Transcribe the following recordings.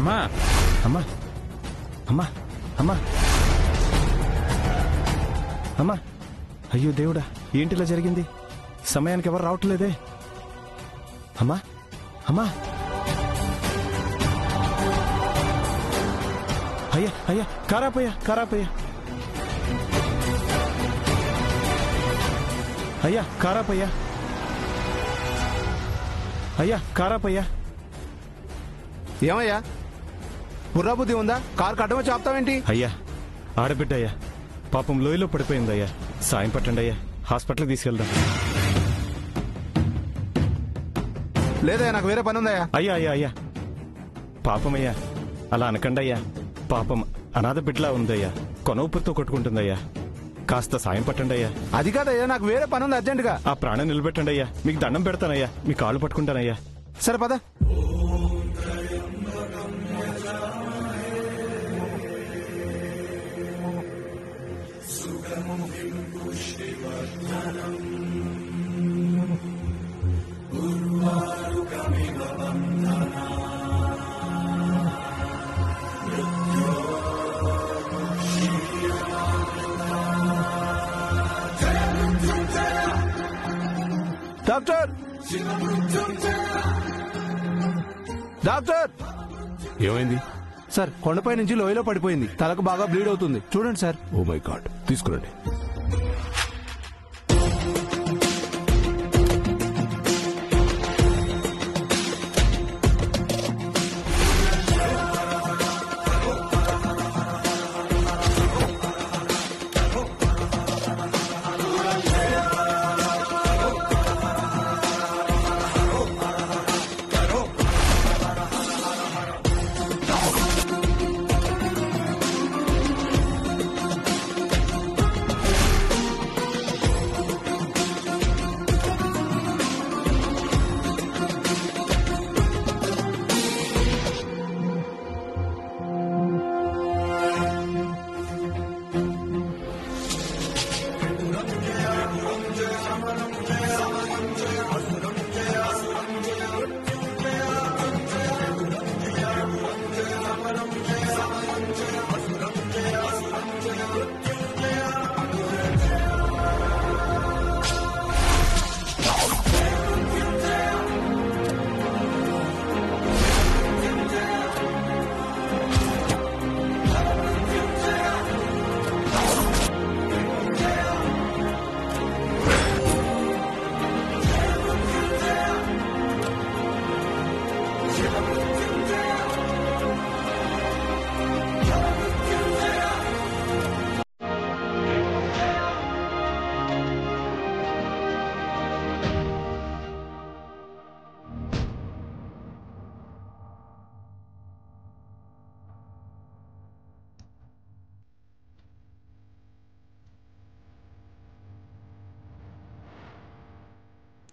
అమ్మా అమ్మా అమ్మా అమ్మా అమ్మా అయ్యో దేవుడా ఏంటిలా జరిగింది సమయానికి ఎవరు రావట్లేదే అమ్మా అమ్మా అయ్యా అయ్యా కారాపయ్యా కారాపయ్యా అయ్యా కారాపయ్యా అయ్యా కారాపయ్యా ఏమయ్యా బుర్రాబుద్ధి ఉందా? కారు కట్టమో చెప్తావేంటి? అయ్యా ఆడబిడ్డ అయ్యా పాపం లోయలో పడిపోయిందయ్యా సాయం పట్టండి అయ్యా హాస్పిటల్కి తీసుకెళ్దాం. లేదయ్యా నాకు వేరే పని ఉందయ్యా. అయ్యా అయ్యా అయ్యా పాపమయ్యా అలా అనకండి అయ్యా పాపం అనాథ బిడ్డలా ఉందయ్యా కొనవుపుతో కొట్టుకుంటుందయ్యా కాస్త సాయం పట్టండి అయ్యా. అది కాదయ్యా నాకు వేరే పని ఉంది అర్జెంటుగా. ఆ ప్రాణం నిలబెట్టండి అయ్యా మీకు దండం పెడతానయ్యా మీ కాళ్ళు పట్టుకుంటానయ్యా. సరే పద. డాక్టర్ డాక్టర్ ఏమైంది సార్? కొండపై నుంచి లోయలో పడిపోయింది. తలకు బాగా బ్లీడ్ అవుతుంది. చూడండి సార్. ఓ మై గాడ్ తీసుకురండి.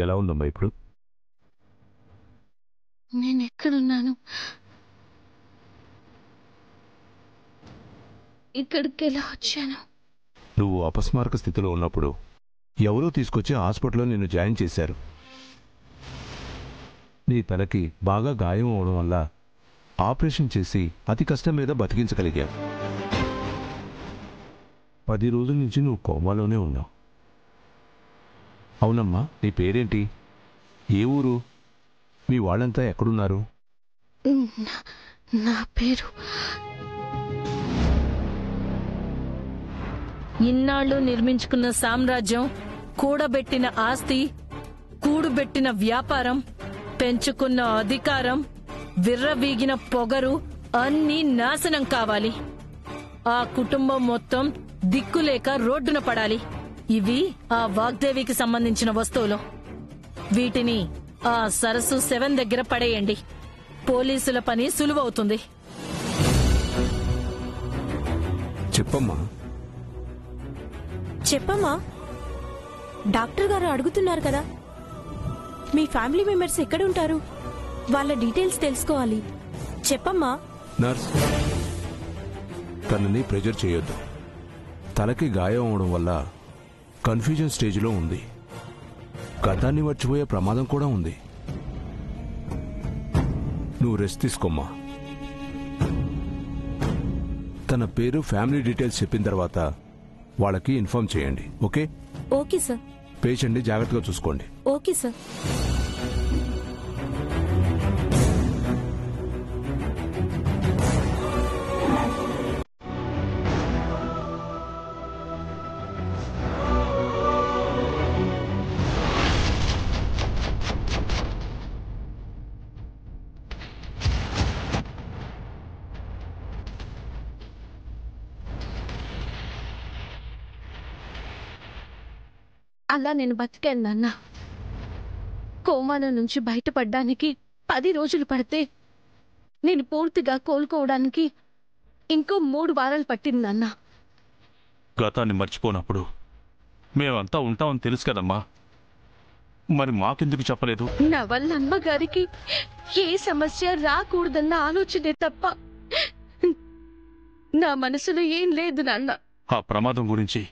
ఎలా ఉందమ్మా ఇప్పుడు? నేను ఎక్కడున్నాను? ఇక్కడికి ఎలా వచ్చాను? నువ్వు అపస్మారక స్థితిలో ఉన్నప్పుడు ఎవరో తీసుకొచ్చి హాస్పిటల్లో నిన్ను జాయిన్ చేశారు. నీ తలకి బాగా గాయం అవడం వల్ల ఆపరేషన్ చేసి అతి కష్టం మీద బతికించగలిగావు. 10 రోజుల నుంచి నువ్వు కోమాలోనే ఉన్నావు. అవునమ్మా, నీ పేరేంటి? ఏ ఊరు? మీ వాళ్ళంతా ఎక్కడున్నారు? నా పేరు ఇన్నాళ్ళు నిర్మించుకున్న సామ్రాజ్యం, కూడబెట్టిన ఆస్తి, కూడుబెట్టిన వ్యాపారం, పెంచుకున్న అధికారం, విర్రవీగిన పొగరు అన్నీ నాశనం కావాలి. ఆ కుటుంబం మొత్తం దిక్కులేక రోడ్డున పడాలి. ఇవి ఆ వాగ్దేవికి సంబంధించిన వస్తువులు. వీటిని ఆ సరస్సు 7 దగ్గర పడేయండి. పోలీసుల పని సులువవుతుంది. చెప్పమ్మా. చెప్పమ్మా. డాక్టర్ గారు అడుగుతున్నారు కదా, మీ ఫ్యామిలీ మెంబర్స్ ఎక్కడ ఉంటారు? వాళ్ళ డీటెయిల్స్ తెలుసుకోవాలి. చెప్పమ్మా. నర్స్, తనని ప్రెజర్ చేయొద్దు. తలకి గాయం అవడం వల్ల కన్ఫ్యూజన్ స్టేజ్లో ఉంది. గతాన్ని మర్చిపోయే ప్రమాదం కూడా ఉంది. నువ్వు రెస్ట్ తీసుకోమ్మా. తన పేరు, ఫ్యామిలీ డీటెయిల్స్ చెప్పిన తర్వాత వాళ్ళకి ఇన్ఫార్మ్ చేయండి. ఓకే? Okay sir. పేషెంట్ని జాగ్రత్తగా చూసుకోండి. Okay sir. అలా నేను బతికాను నాన్న. కోమాలో నుంచి బయటపడ్డానికి 10 రోజులు పడితే నేను పూర్తిగా కోలుకోవడానికి ఇంకో 3 వారాలు పట్టింది నాన్న. గతాన్ని మర్చిపోనప్పుడు మేమంతా ఉంటామని తెలుసు కదమ్మా, మరి మాకెందుకు చెప్పలేదు? నా వల్ల అమ్మగారికి ఏ సమస్య రాకూడదన్న ఆలోచనే తప్ప నా మనసులో ఏం లేదు నాన్న. ఆ ప్రమాదం గురించి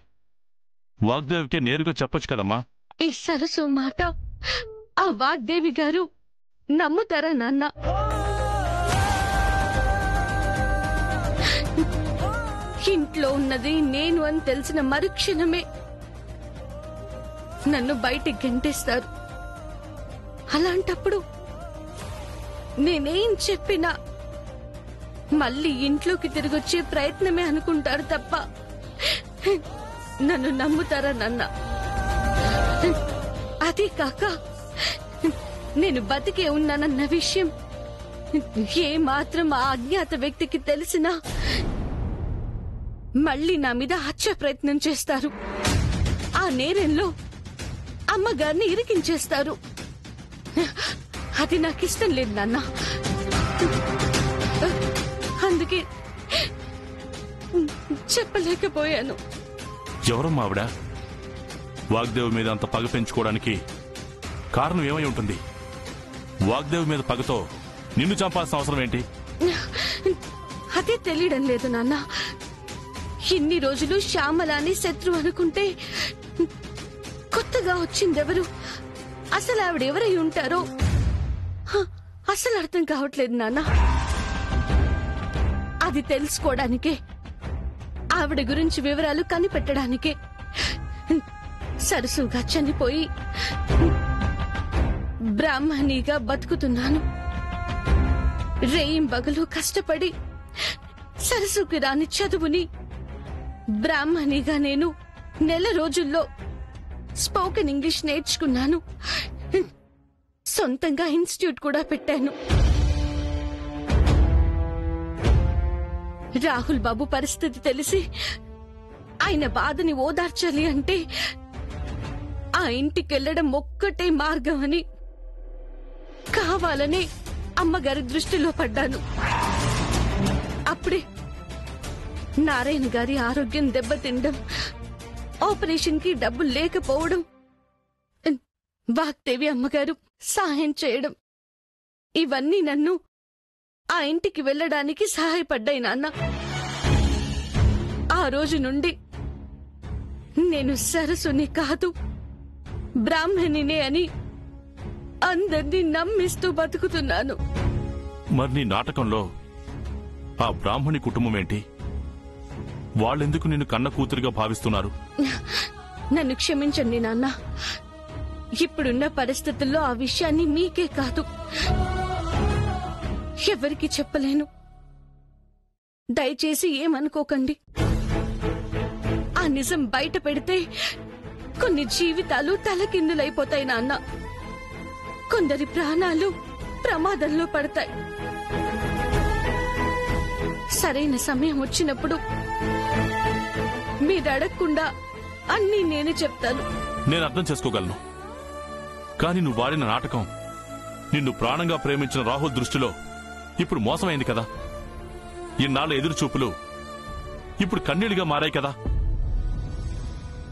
వాగ్దేవికే నేరుగా చెప్పొచ్చు కదమ్మా. ఈ సరస్సు మాట ఆ వాగ్దేవి గారు నమ్ముతారా నాన్న? ఇంట్లో ఉన్నది నేను అని తెలిసిన మరుక్షణమే నన్ను బయటికి గెంటేస్తారు. అలాంటప్పుడు నేనేం చెప్పినా మళ్ళీ ఇంట్లోకి తిరిగొచ్చే ప్రయత్నమే అనుకుంటారు తప్ప నన్ను నమ్ముతారా నాన్న? అదే కాక నేను బతికే ఉన్నానన్న విషయం ఏ మాత్రం ఆ అజ్ఞాత వ్యక్తికి తెలిసినా మళ్ళీ నా మీద హత్య ప్రయత్నం చేస్తారు. ఆ నేరంలో అమ్మగారిని ఇరికించేస్తారు. అది నాకిష్టం లేదు నాన్న. అందుకే చెప్పలేకపోయాను. ఎవరమ్మా ఆవిడ? వాగ్దేవి మీద అంత పగ పెంచుకోవడానికి కారణం ఏమై ఉంటుంది? వాగ్దేవి మీద పగతో నిన్ను చంపాల్సిన అవసరం ఏంటి? అదే తెలియడం లేదు నాన్న. ఇన్ని రోజులు శ్యామలాని శత్రు అనుకుంటే కొత్తగా వచ్చిందెవరు? అసలు ఆవిడెవరై ఉంటారో అసలు అర్థం కావట్లేదు నాన్న. అది తెలుసుకోవడానికే, ఆవిడ గురించి వివరాలు కనిపెట్టడానికే సరసుగా చనిపోయి బ్రాహ్మణిగా బతుకుతున్నాను. రేయింబగలు కష్టపడి సరసుకి రాని చదువుని బ్రాహ్మణిగా నేను నెల రోజుల్లో స్పోకెన్ ఇంగ్లీష్ నేర్చుకున్నాను. సొంతంగా ఇన్స్టిట్యూట్ కూడా పెట్టాను. రాహుల్ బాబు పరిస్థితి తెలిసి ఆయన బాధని ఓదార్చాలి అంటే ఆ ఇంటికెళ్లడం ఒక్కటే మార్గం అని కావాలని అమ్మగారి దృష్టిలో పడ్డాను. అప్పుడే నారాయణ గారి ఆరోగ్యం దెబ్బతిండం, ఆపరేషన్ కి డబ్బులు లేకపోవడం, వాగ్దేవి అమ్మగారు సహాయం చేయడం, ఇవన్నీ నన్ను ఆ ఇంటికి వెళ్లడానికి సహాయపడ్డాయి నాన్న. ఆ రోజు నుండి నేను సరసుని కాదు బ్రాహ్మణినే అని అందరినీ నమ్మిస్తూ బతుకుతున్నాను. మరి నీ నాటకంలో ఆ బ్రాహ్మణి కుటుంబం ఏంటి? వాళ్ళెందుకు నిన్ను కన్న కూతురుగా భావిస్తున్నారు? నన్ను క్షమించండి నాన్న. ఇప్పుడున్న పరిస్థితుల్లో ఆ విషయాన్ని మీకే కాదు ఎవరికి చెప్పలేను. దయచేసి ఏమనుకోకండి. ఆ నిజం బయట పెడితే కొన్ని జీవితాలు తలకిందులైపోతాయి నాన్న. కొందరి ప్రాణాలు ప్రమాదంలో పడతాయి. సరైన సమయం వచ్చినప్పుడు మీరు అడగకుండా అన్నీ నేనే చెప్తాను. నేను అర్థం చేసుకోగలను, కానీ నువ్వు వాడిన నాటకం నిన్ను ప్రాణంగా ప్రేమించిన రాహుల్ దృష్టిలో ఇప్పుడు మోసమైంది కదా. ఇన్నాళ్ళ ఎదురు చూపులు ఇప్పుడు కన్నీళ్లుగా మారాయి కదా.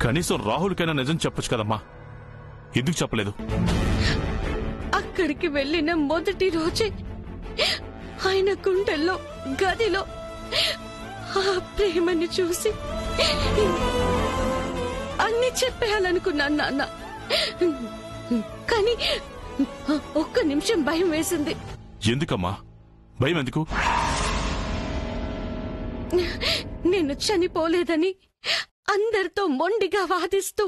కనీసం రాహుల్కైనా నిజం చెప్పొచ్చు కదమ్మా, ఎందుకు చెప్పలేదు? అక్కడికి వెళ్లిన మొదటి రోజే ఆయన గుండెల్లో గదిలో ఆ ప్రేమని చూసి అన్ని చెప్పేయాలనుకున్నాను నాన్న. కానీ ఒక్క నిమిషం భయం వేసింది. ఎందుకమ్మా భయం? ఎందుకు? నేను చనిపోలేదని అందరితో మొండిగా వాదిస్తూ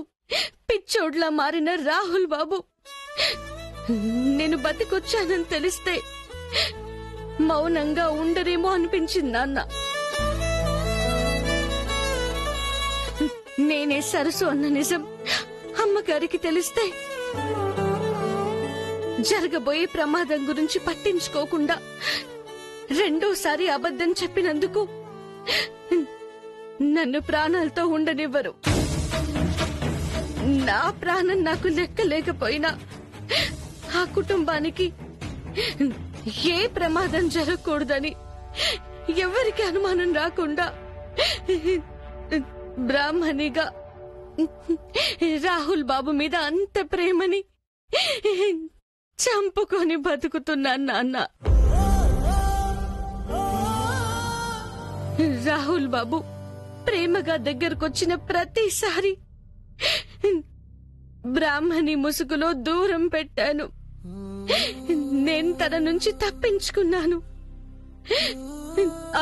పిచ్చోడ్లా మారిన రాహుల్ బాబు నేను బతికొచ్చానని తెలిస్తే మౌనంగా ఉండరేమో అనిపించింది నాన్న. నేనే సరసు అన్న నిజం అమ్మగారికి తెలిస్తే జరగబోయే ప్రమాదం గురించి పట్టించుకోకుండా రెండోసారి అబద్ధం చెప్పినందుకు నన్ను ప్రాణాలతో ఉండనివ్వరు. నా ప్రాణం నాకు లెక్క లేకపోయినా ఆ కుటుంబానికి ఏ ప్రమాదం జరగకూడదని ఎవరికి అనుమానం రాకుండా బ్రాహ్మణిగా రాహుల్ బాబు మీద అంత ప్రేమని చంపుకొని బతుకుతున్నాను నాన్న. రాహుల్ బాబు ప్రేమగా దగ్గరకొచ్చిన ప్రతిసారి బ్రాహ్మణి ముసుగులో దూరం పెట్టాను. నేను తన నుంచి తప్పించుకున్నాను.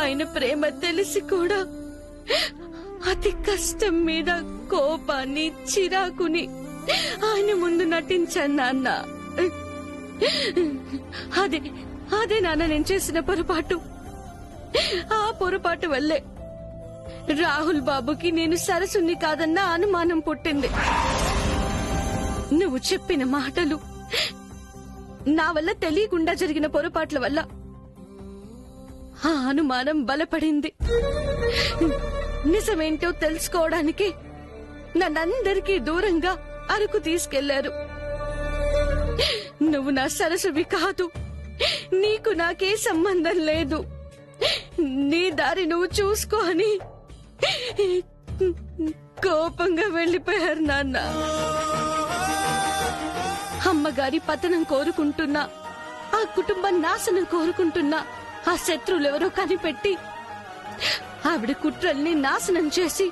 ఆయన ప్రేమ తెలిసి కూడా అతి కష్టం మీద కోపాన్ని చిరాకుని ఆయన ముందు నటించాను నాన్న. అదే నాన్న నేను చేసిన పొరపాటు. ఆ పొరపాటు వల్లే రాహుల్ బాబుకి నేను సరసుని కాదన్న అనుమానం పుట్టింది. నువ్వు చెప్పిన మాటలు నా వల్ల తెలియకుండా జరిగిన పొరపాట్ల వల్ల ఆ అనుమానం బలపడింది. నిజమేంటో తెలుసుకోవడానికి నన్నందరికీ దూరంగా అరకు తీసుకెళ్లారు. నువ్వు నా సరసువి కాదు, నీకు నాకే సంబంధం లేదు, నీ దారి నువ్వు చూసుకో అని కోపంగా వెళ్లిపోయారు నాన్న. అమ్మగారి పతనం కోరుకుంటున్నా, ఆ కుటుంబం నాశనం కోరుకుంటున్నా ఆ శత్రువులెవరో కనిపెట్టి ఆవిడ కుట్రల్ని నాశనం చేసి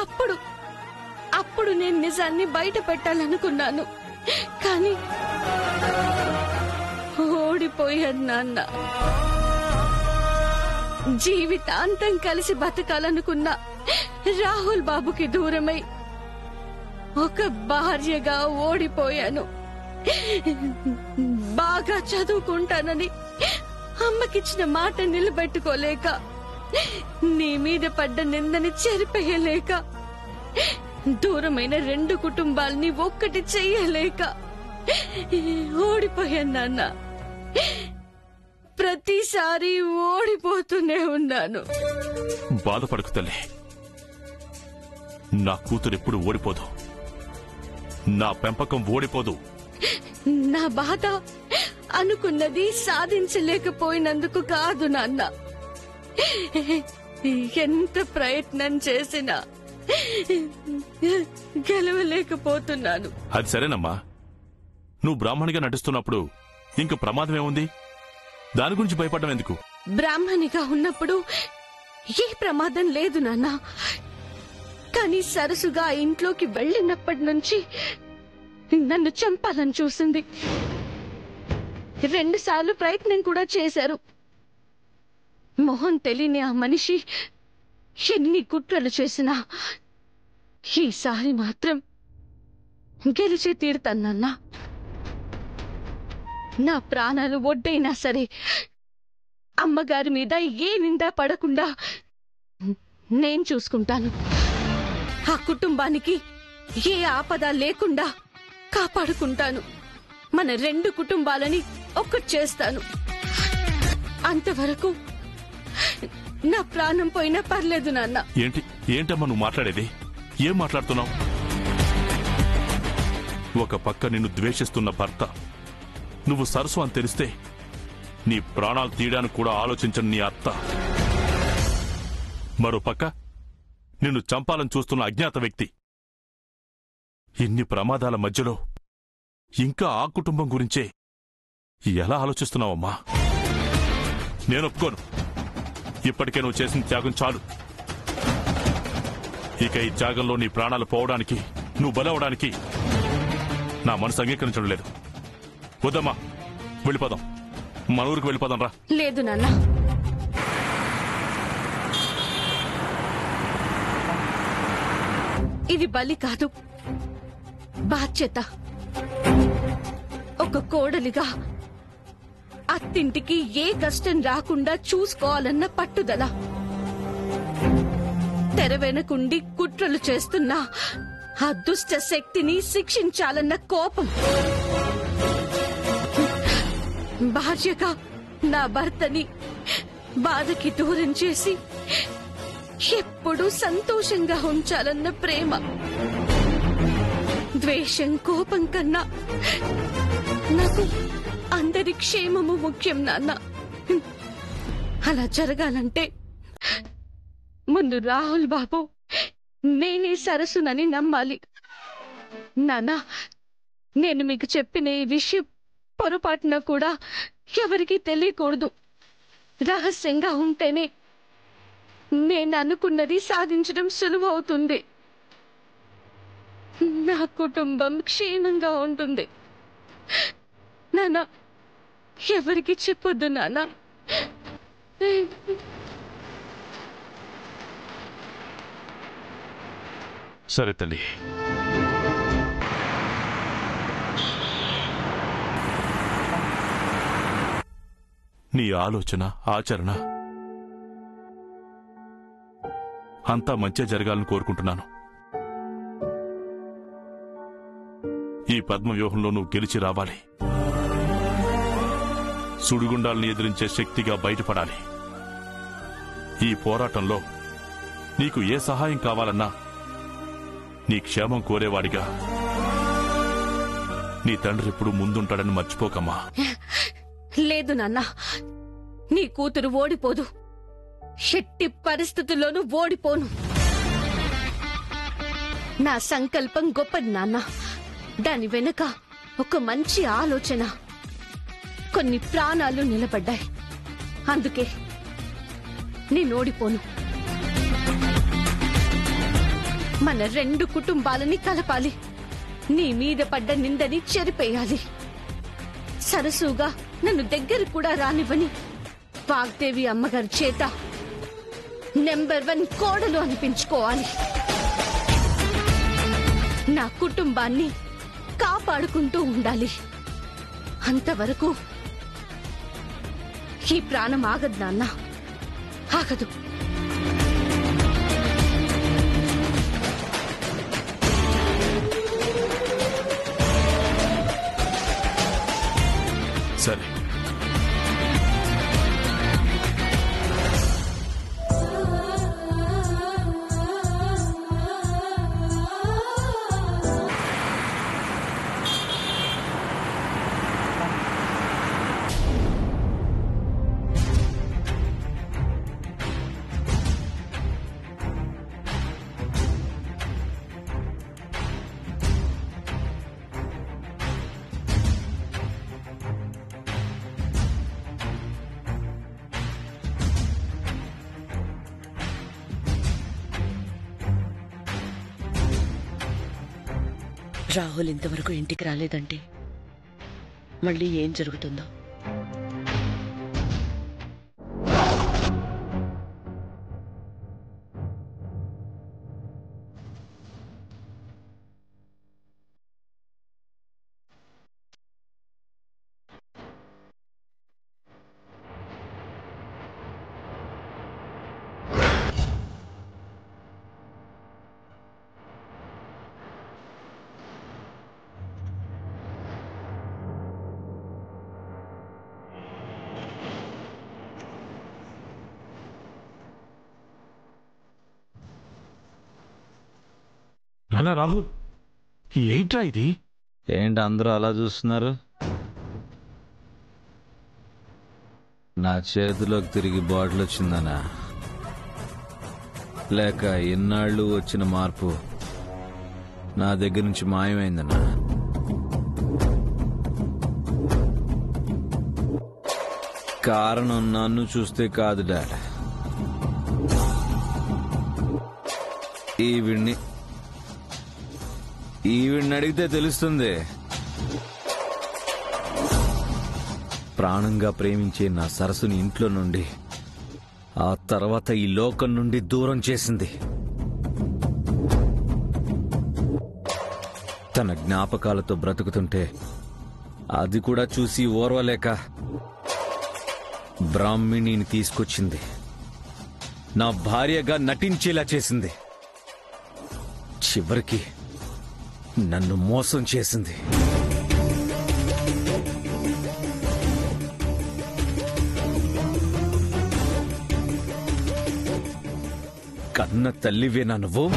అప్పుడు నేను నిజాన్ని బయట పెట్టాలనుకున్నాను. కానీ ఓడిపోయాను నాన్న. జీవితాంతం కలిసి బతకాలనుకున్న రాహుల్ బాబుకి దూరమై ఒక భార్యగా ఓడిపోయాను. బాగా చదువుకుంటానని అమ్మకిచ్చిన మాట నిలబెట్టుకోలేక, నీ మీద పడ్డ నిందని చెరిపేయలేక, దూరమైన రెండు కుటుంబాల్ని ఒక్కటి చెయ్యలేక ఓడిపోయాను నాన్న. ప్రతిసారి ఓడిపోతూనే ఉన్నాను. బాధపడకు తల్లి, నా కూతురు ఎప్పుడు ఓడిపోదు, నా పెంపకం ఓడిపోదు. నా బాధ అనుకున్నది సాధించలేకపోయినందుకు కాదు నాన్న. ఎంత ప్రయత్నం చేసినా గెలవలేకపోతున్నాను. అది సరేనమ్మా, నువ్వు బ్రాహ్మణిగా నటిస్తున్నప్పుడు ఇంక ప్రమాదమేముంది? దాని గురించి భయపడడం ఎందుకు? బ్రాహ్మణిగా ఉన్నప్పుడు ఏ ప్రమాదం లేదు నాన్న. కానీ సరసుగా ఆ ఇంట్లోకి వెళ్ళినప్పటి నుంచి నన్ను చంపాలని చూసింది. 2 సార్లు ప్రయత్నం కూడా చేశారు. మొహం తెలియని ఆ మనిషి ఎన్ని కుట్రలు చేసినా ఈసారి మాత్రం గెలిచే తీరుతానన్నా. నా ప్రాణాలు ఒడ్డైనా సరే అమ్మగారి మీద ఏ నిందా పడకుండా నేను చూసుకుంటాను. ఆ కుటుంబానికి ఏ ఆపద లేకుండా కాపాడుకుంటాను. మన 2 కుటుంబాలని ఒక్కటి చేస్తాను. అంతవరకు నా ప్రాణం పోయినా పర్లేదు నాన్న. ఏంటమ్మా నువ్వు మాట్లాడేది? ఏం మాట్లాడుతున్నావు? ఒక పక్క నిన్ను ద్వేషిస్తున్న భర్త, నువ్వు సరసు అని తెలిస్తే నీ ప్రాణాలు తీయడానికి కూడా ఆలోచించని నీ అత్త, మరో పక్క నిన్ను చంపాలని చూస్తున్న అజ్ఞాత వ్యక్తి. ఇన్ని ప్రమాదాల మధ్యలో ఇంకా ఆ కుటుంబం గురించే ఎలా ఆలోచిస్తున్నావమ్మా? నేను ఒప్పుకోను. ఇప్పటికే నువ్వు చేసిన త్యాగం చాలు. ఇక ఈ త్యాగంలో నీ ప్రాణాలు పోవడానికి, నువ్వు బలవడానికి నా మనసు అంగీకరించడం లేదు. వద్దమ్మా, వెళ్ళిపోదాం. మన ఊరికి వెళ్ళిపోదాం రా. లేదు నాన్న, ఇది బలి కాదు, బాధ్యత. ఒక కోడలిగా అత్తింటికి ఏ కష్టం రాకుండా చూసుకోవాలన్న పట్టుదల. తెర వెనకుండి కుట్రలు చేస్తున్న ఆ దుష్ట శక్తిని శిక్షించాలన్న కోపం. భార్యగా నా భర్తని బాధకి దూరం చేసి ఎప్పుడూ సంతోషంగా ఉంచాలన్న ప్రేమ. ద్వేషం, కోపం కన్నా నాకు అందరి క్షేమము ముఖ్యం నాన్న. అలా జరగాలంటే ముందు రాహుల్ బాబు నేనే సరస్సునని నమ్మాలి. నాన్న, నేను మీకు చెప్పిన ఈ విషయం పొరపాటున కూడా ఎవరికీ తెలియకూడదు. రహస్యంగా ఉంటేనే నేను అనుకున్నది సాధించడం సులువవుతుంది. నా కుటుంబం క్షేమంగా ఉంటుంది. నాన్న, ఎవరికి చెప్పొద్దు నాన్న. సరే తల్లి. నీ ఆలోచన, ఆచరణ అంతా మంచిగా జరగాలని కోరుకుంటున్నాను. ఈ పద్మ వ్యూహంలో నువ్వు గెలిచి రావాలి. సుడిగుండాలను ఎదిరించే శక్తిగా బయటపడాలి. ఈ పోరాటంలో నీకు ఏ సహాయం కావాలన్నా నీ క్షేమం కోరేవాడిగా నీ తండ్రి ఎప్పుడు ముందుంటాడని మర్చిపోకమ్మా. లేదు నాన్న, నీ కూతురు ఓడిపోదు. ఎట్టి పరిస్థితుల్లోనూ ఓడిపోను. నా సంకల్పం గొప్పది నాన్న. దాని వెనుక ఒక మంచి ఆలోచన, కొన్ని ప్రాణాలు నిలబడ్డాయి. అందుకే నేను ఓడిపోను. మన రెండు కుటుంబాలని కలపాలి. నీ మీద పడ్డ నిందని చెరిపేయాలి. సరసుగా నన్ను దగ్గర కూడా రానివ్వని వాగ్దేవి అమ్మగారి చేత నెంబర్ 1 కోడలు అనిపించుకోవాలి. నా కుటుంబాన్ని కాపాడుకుంటూ ఉండాలి. అంతవరకు ఈ ప్రాణం ఆగదు నాన్న, ఆగదు. సరే, రాహుల్ ఇంతవరకు ఇంటికి రాలేదంటే మళ్ళీ ఏం జరుగుతుందో. నాన్న రాహుల్, ఏంట్రా ఇది? ఏంటి అందరూ అలా చూస్తున్నారు? నా చేతిలోకి తిరిగి బాటిల్ వచ్చిందనా, లేక ఇన్నాళ్ళు వచ్చిన మార్పు నా దగ్గర నుంచి మాయమైందనా? కారణం నన్ను చూస్తే కాదు డాడ్, ఈవిడ్ని అడిగితే తెలుస్తుంది. ప్రాణంగా ప్రేమించే నా సరస్సుని ఇంట్లో నుండి, ఆ తర్వాత ఈ లోకం నుండి దూరం చేసింది. తన జ్ఞాపకాలతో బ్రతుకుతుంటే అది కూడా చూసి ఓర్వలేక బ్రాహ్మిణిని తీసుకొచ్చింది. నా భార్యగా నటించేలా చేసింది. చివరికి నన్ను మోసం చేసింది. కన్న తల్లివేనా నువ్వు?